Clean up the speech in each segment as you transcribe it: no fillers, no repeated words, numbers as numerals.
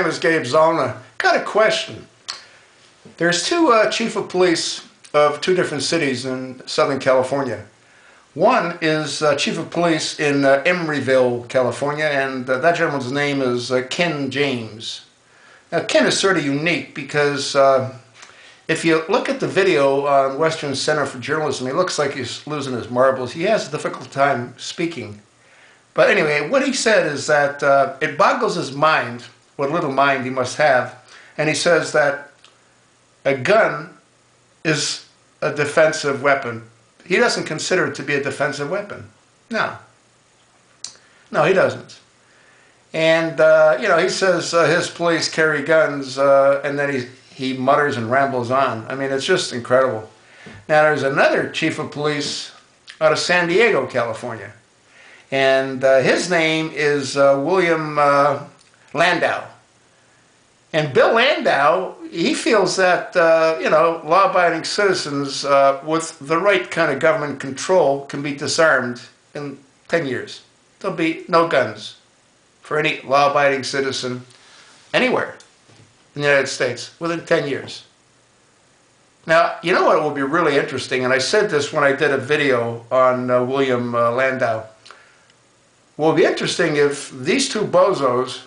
name is Gabe Zolna. Got a question. There's two chief of police of two different cities in Southern California. One is chief of police in Emeryville, California, and that gentleman's name is Ken James. Now, Ken is sort of unique because if you look at the video on Western Center for Journalism, he looks like he's losing his marbles. He has a difficult time speaking. But anyway, what he said is that it boggles his mind, what little mind he must have, and he says that a gun is a defensive weapon. He doesn't consider it to be a defensive weapon. No. No, he doesn't. And, you know, he says his police carry guns, and then he mutters and rambles on. I mean, it's just incredible. Now, there's another chief of police out of San Diego, California. And his name is William Landau. And Bill Landau, he feels that, you know, law-abiding citizens with the right kind of government control can be disarmed in 10 years. There'll be no guns for any law-abiding citizen anywhere in the United States within 10 years. Now, you know what will be really interesting, and I said this when I did a video on William Landau. What will be interesting if these two bozos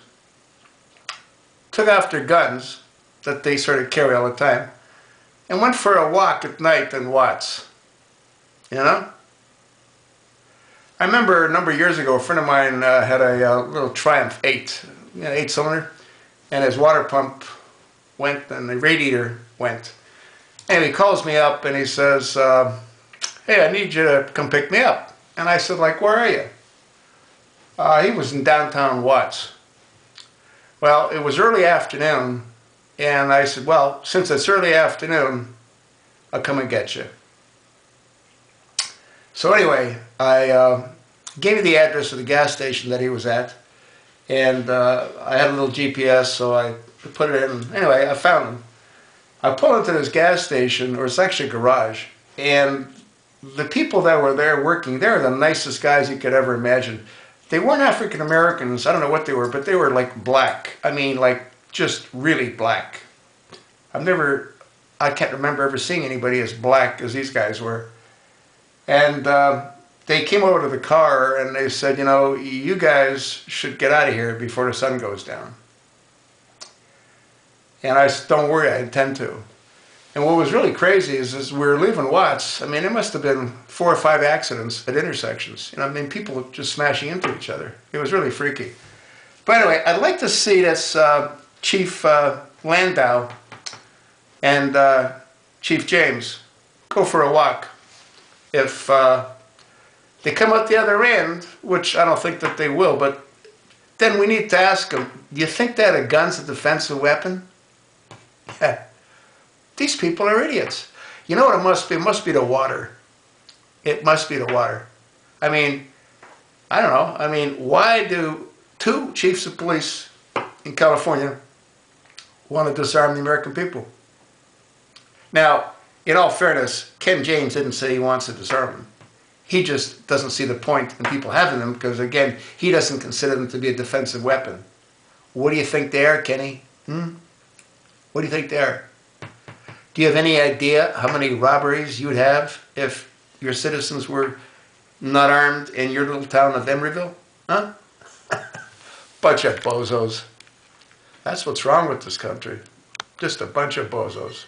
took off their guns that they sort of carry all the time and went for a walk at night in Watts. You know? I remember a number of years ago, a friend of mine had a little Triumph 8, you know, 8-cylinder, and his water pump went and the radiator went. And he calls me up and he says, hey, I need you to come pick me up. And I said, like, where are you? He was in downtown Watts. Well, it was early afternoon, and I said, well, since it's early afternoon, I'll come and get you. So anyway, I gave you the address of the gas station that he was at, and I had a little GPS, so I put it in. Anyway, I found him. I pulled into this gas station, or it's actually a garage, and the people that were there working, they were the nicest guys you could ever imagine. They weren't African Americans, I don't know what they were, but they were like black. I mean, like just really black. I can't remember ever seeing anybody as black as these guys were. And they came over to the car and they said, you know, you guys should get out of here before the sun goes down. And I said, don't worry, I intend to. And what was really crazy is we were leaving Watts. I mean, there must have been 4 or 5 accidents at intersections. You know, I mean, people just smashing into each other. It was really freaky. But anyway, I'd like to see this Chief Landau and Chief James go for a walk. If they come out the other end, which I don't think that they will, but then we need to ask them, do you think that a gun's a defensive weapon? Yeah. These people are idiots. You know what it must be? It must be the water. It must be the water. I mean, I don't know. I mean, why do 2 chiefs of police in California want to disarm the American people? Now, in all fairness, Ken James didn't say he wants to disarm them. He just doesn't see the point in people having them because, again, he doesn't consider them to be a defensive weapon. What do you think they are, Kenny? What do you think they are? Do you have any idea how many robberies you would have if your citizens were not armed in your little town of Emeryville? Huh? Bunch of bozos. That's what's wrong with this country. Just a bunch of bozos.